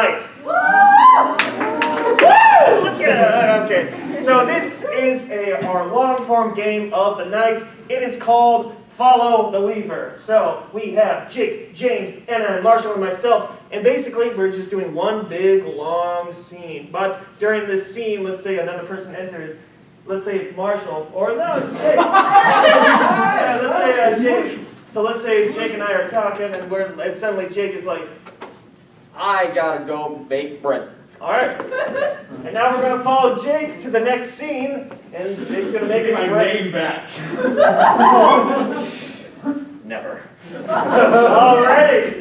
night. Woo! Let's get it. Okay. So this is our long-form game of the night. It is called Follow the Lever. So we have Jake, James, Anna, Marshall, and myself, and basically we're just doing one big long scene. But during this scene, let's say another person enters. Let's say it's Marshall, or no, it's Jake. Yeah, let's say Jake. So let's say Jake and I are talking, and suddenly Jake is like, I gotta go bake bread. all right. And now we're gonna follow Jake to the next scene, and Jake's gonna make his name back. Never. All right.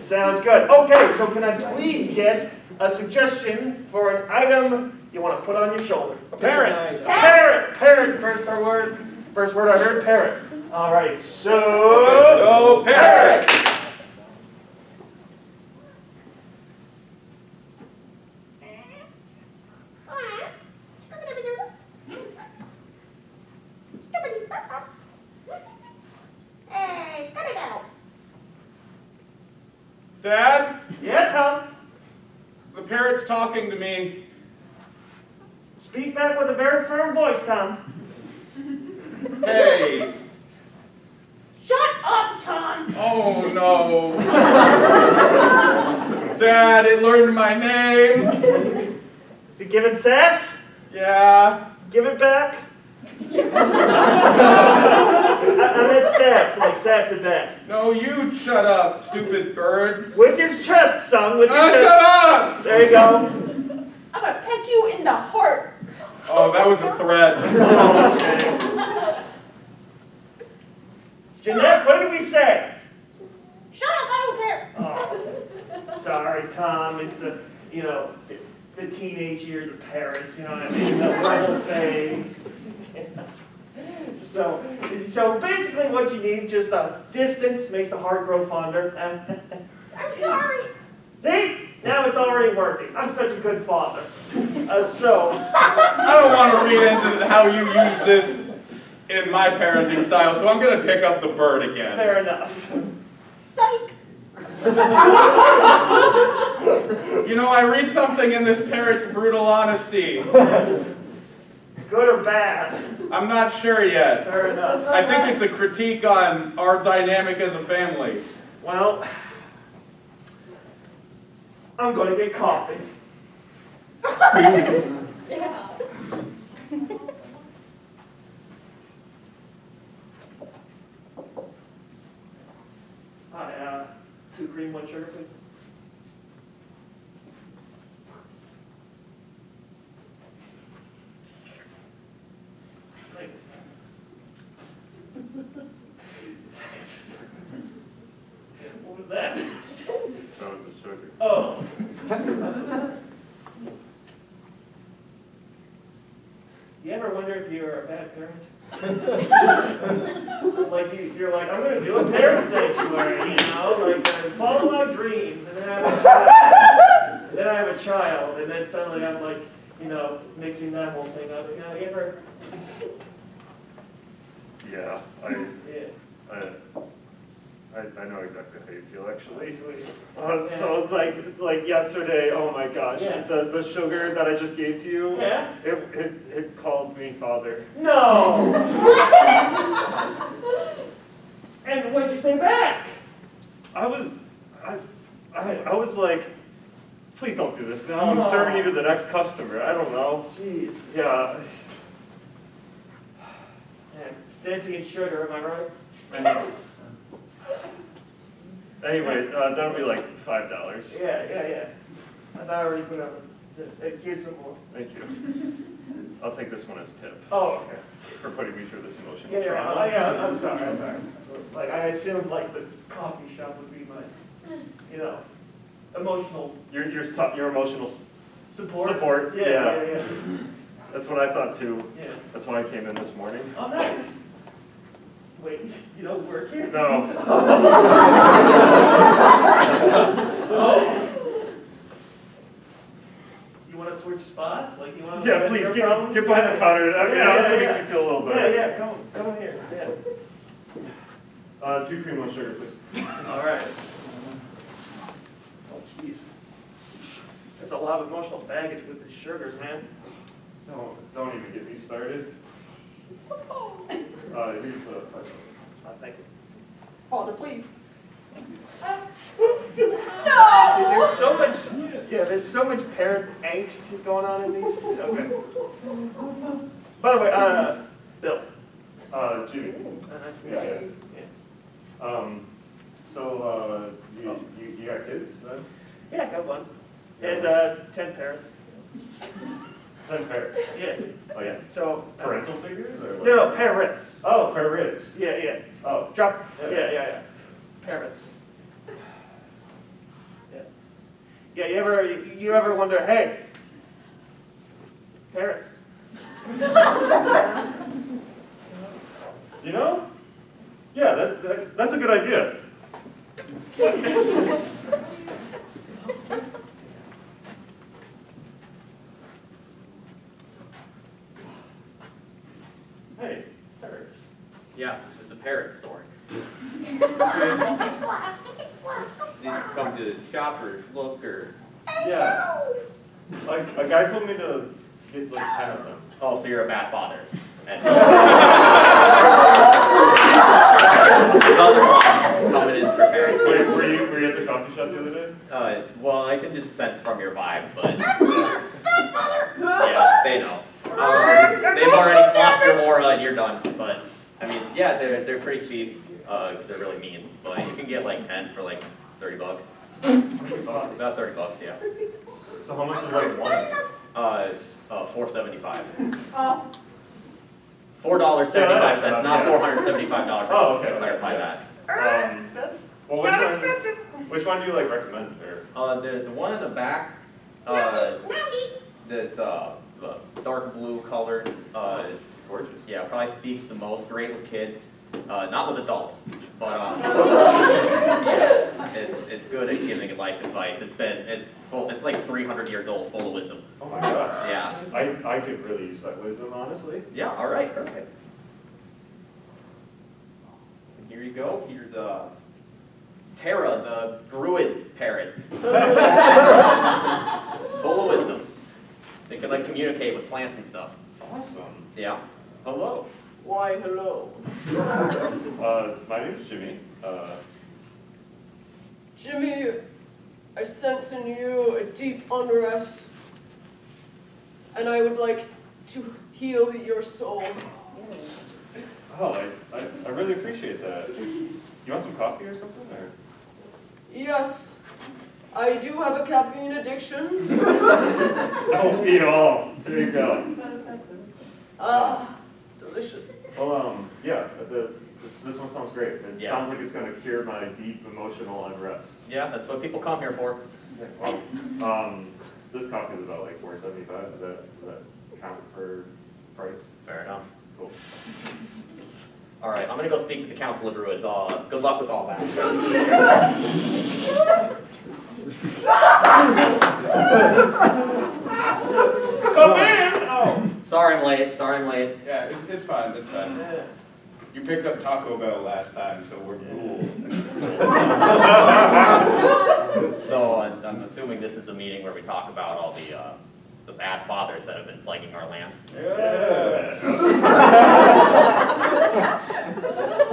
Sounds good. Okay, so can I please get a suggestion for an item you want to put on your shoulder? A parrot. Parrot. Parrot. First word I heard, parrot. All right. So Parrot. Dad, yeah, Tom. the parrot's talking to me. Speak back with a very firm voice, Tom. Hey. Shut up, Tom! Oh no. Dad, it learned my name. Is he giving sass? Yeah. Give it back. I meant sass, like sass it back. No, you shut up, stupid bird. With your chest, son. With your chest. Shut up! There you go. I'm gonna peck you in the heart. Oh, that was a threat. Okay. Jeanette, what did we say? Shut up, I don't care. Oh, sorry, Tom. It's the teenage years of parents. You know what I mean? The rebel phase. So basically, what you need just a distance makes the heart grow fonder. I'm sorry. See? Now it's already working. I'm such a good father. I don't want to read into how you use this in my parenting style, so I'm going to pick up the bird again. Fair enough. Psych. You know, I read something in this parrot's brutal honesty. Good or bad? I'm not sure yet. Fair enough. I think it's a critique on our dynamic as a family. Well, I'm going to get coffee. Yeah. Hi, 2 cream, 1 sugar, please. Thanks. What was that? That was a sugar. Oh. I'm so sorry. You ever wonder if you're a bad parent? Like you're like, I'm going to do a parent sanctuary, like follow my dreams, and then I have a child, and then suddenly I'm like, mixing that whole thing up. You ever? Yeah, Yeah. I know exactly how you feel, actually. So like yesterday, oh my gosh, Yeah. the sugar that I just gave to you, Yeah? it called me father. No. And what'd you say back? I was like, please don't do this. Now I'm serving you to the next customer. I don't know. Jeez. Yeah. Yeah, Santy and sugar, am I right? Anyway, that'll be like $5. Yeah. I thought I already put up. Here's some more. Thank you. I'll take this one as tip Oh, okay. for putting me through this emotional Yeah, trauma. I'm sorry. Like, I assumed, like, the coffee shop would be my, emotional Your emotional support. support. Yeah. That's what I thought too. Yeah. That's why I came in this morning. Oh, nice. Wait, you don't work here? No. Oh. You want to switch spots? Like, you want to... Yeah, please get behind the counter. This makes you feel a little better. Yeah, come here. Yeah. 2 cream, 1 sugar, please. All right. Oh, jeez. lot of emotional baggage with the sugars, man. Don't even get me started. Here's a Thank you. Father, please. There's so much, there's so much parent angst going on in these. Okay. By the way, Bill. Jimmy. Nice to meet Yeah, you. So, you got kids then? Yeah, I got one. And 10 parents. 10 parents. Yeah. Oh, yeah. So. Parental figures or? No, parents. Oh, parents. Yeah. Oh. Drop. Yeah. Parents. Yeah. Yeah. You ever wonder? Hey. Parents. You know? Yeah, that's a good idea. Hey, parents. Yeah, this is the parrot story. Did you come to shop or look or? Yeah. Like, a guy told me to get like 10 of them. Oh, so you're a bad father. And coming in prepared. Were you at the coffee shop the other day? Well, I can just sense from your vibe, but Godfather! yeah, they know. They've already clocked your aura and you're done. But I mean, yeah, they're pretty cheap. They're really mean, but you can get like 10 for like $30. About $30, yeah. So how much is like one? $4.75. Oh. $4.75, not Yeah. $475. Oh, okay. To clarify that. That's Well, not expensive. which one do you like recommend? Or? The one in the back, that's dark blue colored. It's gorgeous. Yeah, probably speaks the most. Great with kids, not with adults, but yeah, it's good at giving life advice. It's like 300 years old, full of wisdom. Oh my god. Yeah. I could really use that wisdom, honestly. Yeah. All right. Perfect. And here you go. Here's Tara, the druid parrot. Full of wisdom. They can like communicate with plants and stuff. Awesome. Yeah. Hello. Why, hello. My name's Jimmy. Jimmy, I sense in you a deep unrest, and I would like to heal your soul. Oh, I really appreciate that. You want some coffee or something? Or? Yes, I do have a caffeine addiction. Don't eat all. There you go. Delicious. Well, yeah, this one sounds great. It Yeah. sounds like it's going to cure my deep emotional unrest. Yeah, that's what people come here for. Well, this coffee is about like $4.75. Does that count for price? Fair enough. Cool. All right, I'm gonna go speak to the Council of Druids. Good luck with all that. Come in! Oh. Sorry I'm late. Yeah, it's fine, it's fine. You picked up Taco Bell last time, so we're cool. So I'm assuming this is the meeting where we talk about all the bad fathers that have been plaguing our land. Yeah.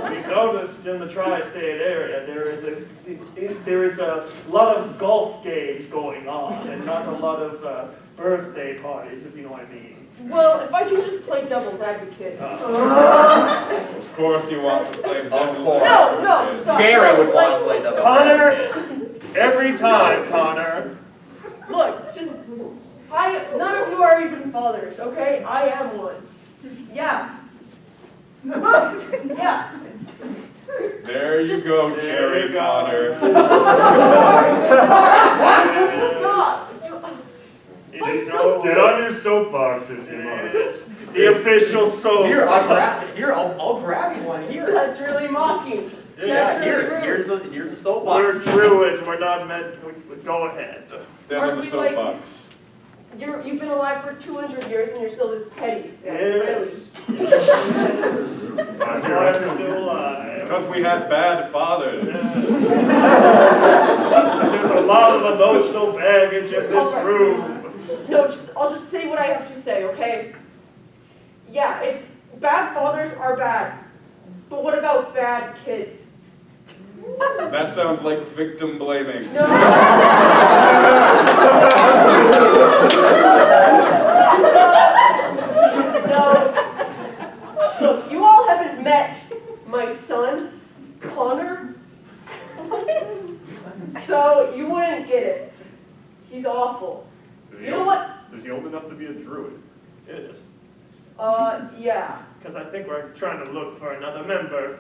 We noticed in the tri-state area there is a lot of golf games going on and not a lot of birthday parties, if you know what I mean. Well, if I can just play devil's advocate. Of course you want to play devil's course. advocate. No, stop. Jerry would Like, want to play devil's Connor! advocate. Every time, Connor. Look, none of you are even fathers, okay? I am one. Yeah. Yeah. There you go, Jerry Connor. Stop. It's so Get on your soapbox if you must. It's the official soap. Here, I'll grab you one here. That's really mocking. Yeah, That's really rude. here's a We're soapbox. druids. We're not meant. Go ahead. Stand on the Aren't we like- soapbox. You've been alive for 200 years and you're still this petty. Yes. Really. That's why I'm still alive. Because we had bad fathers. There's a a lot of emotional baggage in this Alright. room. No, I'll just say what I have to say, okay? Yeah, it's bad fathers are bad. But what about bad kids? That sounds like victim blaming. No. No. Look, you all haven't met my son, Connor. So you wouldn't get it. He's awful. You know what? Is he old enough to be a druid? It is. Yeah. Because I think we're trying to look for another member.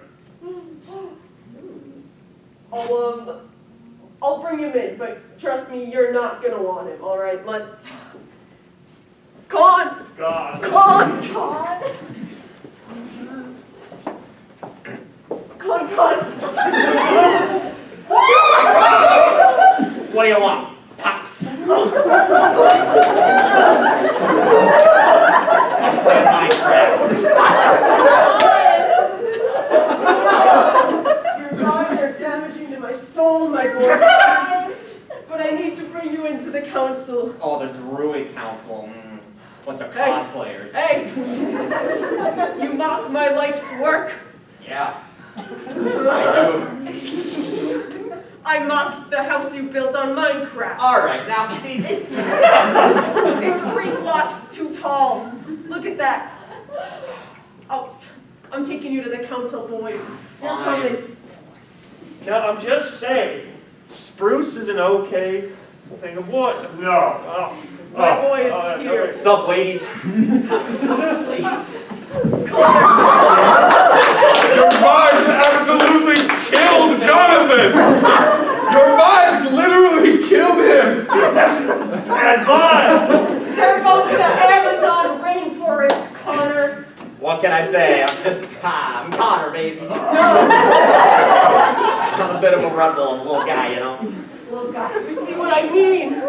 I'll bring him in, but trust me, you're not gonna want him, alright? Con! God. Con! What do you want? Pops. Let's play Minecraft. Your guys are damaging to my soul, my boy. But I need to bring you into the council. Oh, the Druid Council. Bunch of Hey. cosplayers. Hey! You mock my life's work. Yeah. I do. I mocked the house you built on Minecraft. Alright, now see, It's 3 blocks too tall. Look at that. Oh, I'm taking you to the council, boy. You're Fine. coming. Now, I'm just saying, spruce is an okay thing of wood. No. Oh. My boy is here. what's up, ladies? Your vibes absolutely killed Jonathan! Your vibes literally killed him! Advice! There goes the Amazon rainforest, Connor. What can I say? I'm Connor, baby. I'm a bit of a rebel, little guy, you know? Little guy, you see what I mean?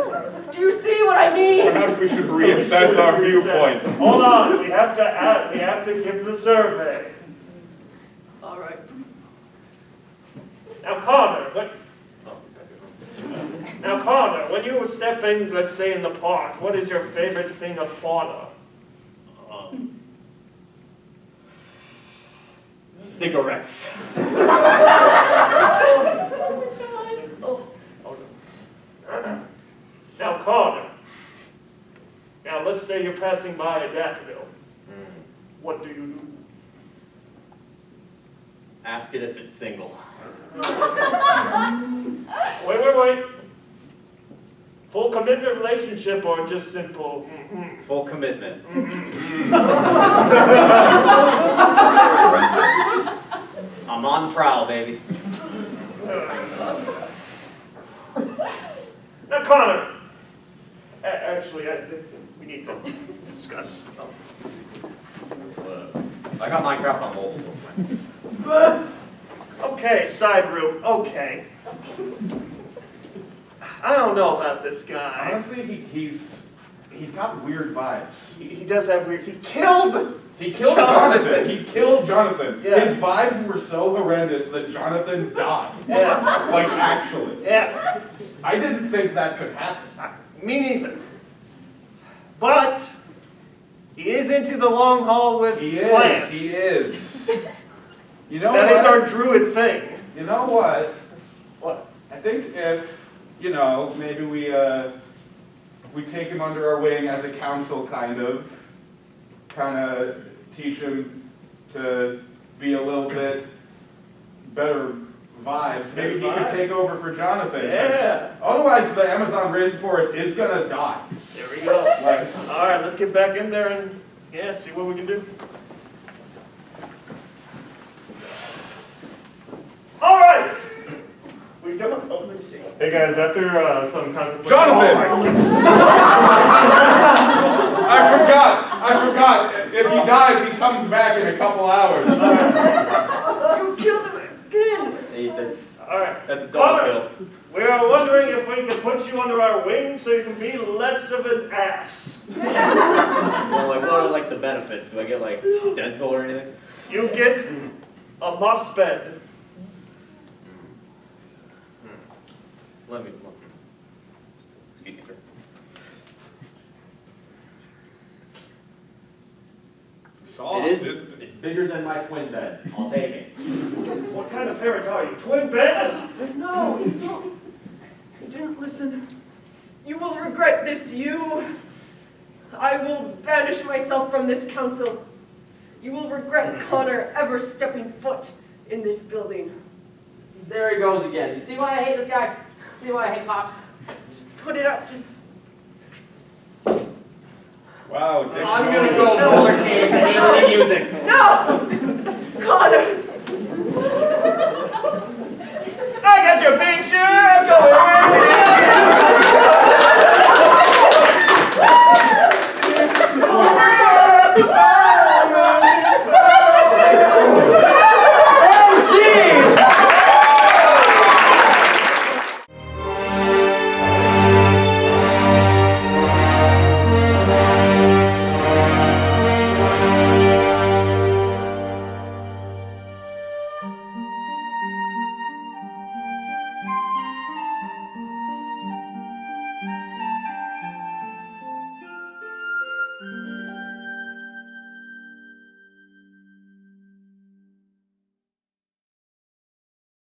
Do you see what I mean? Perhaps we should reassess our viewpoints. Hold on, we have to give the survey. All right. Now, Connor, when you were stepping, let's say, in the park, what is your favorite thing of fauna? Cigarettes. Now, Connor, let's say you're passing by a daffodil. What do you do? Ask it if it's single. Wait. Full commitment relationship or just simple? Full commitment. I'm on the prowl, baby. Now, Connor, actually, we need to discuss. I got Minecraft on mobile, so it's fine. Okay, side room, okay. I don't know about this guy. Honestly, he's got weird vibes. He does have weird, he killed Jonathan. He killed Jonathan. Yeah. His vibes were so horrendous that Jonathan died. Yeah. Like, actually. Yeah, I didn't think that could happen. me neither. But he is into the long haul with plants. He is. You know That what? is our druid thing. You know what? What? I think if, maybe we take him under our wing as a council, kind of teach him to be a little bit better vibes. Maybe he could take over for Jonathan. Yeah. Otherwise, the Amazon rainforest is gonna die. There we go. Like, All right, let's get back in there and, see what we can do. All right. We've done, let me see. Hey guys, after some contemplation. Jonathan! Oh, I forgot. If he dies, he comes back in a couple hours. You killed him again. Hey, All right. that's a double Connor, kill. we are wondering if we can put you under our wing so you can be less of an ass. Well, what are the benefits? Do I get dental or anything? You get a moss bed. Let me look. soft, It is, isn't it? it's bigger than my twin bed. I'll take it. What kind of parrot are you? Twin bed? No, you don't. You didn't listen. You will regret this, I will banish myself from this council. You will regret Connor ever stepping foot in this building. There he goes again. You see why I hate this guy? See why I hate cops? Just put it up, just Wow, Dick. I'm gonna go roller skating to music.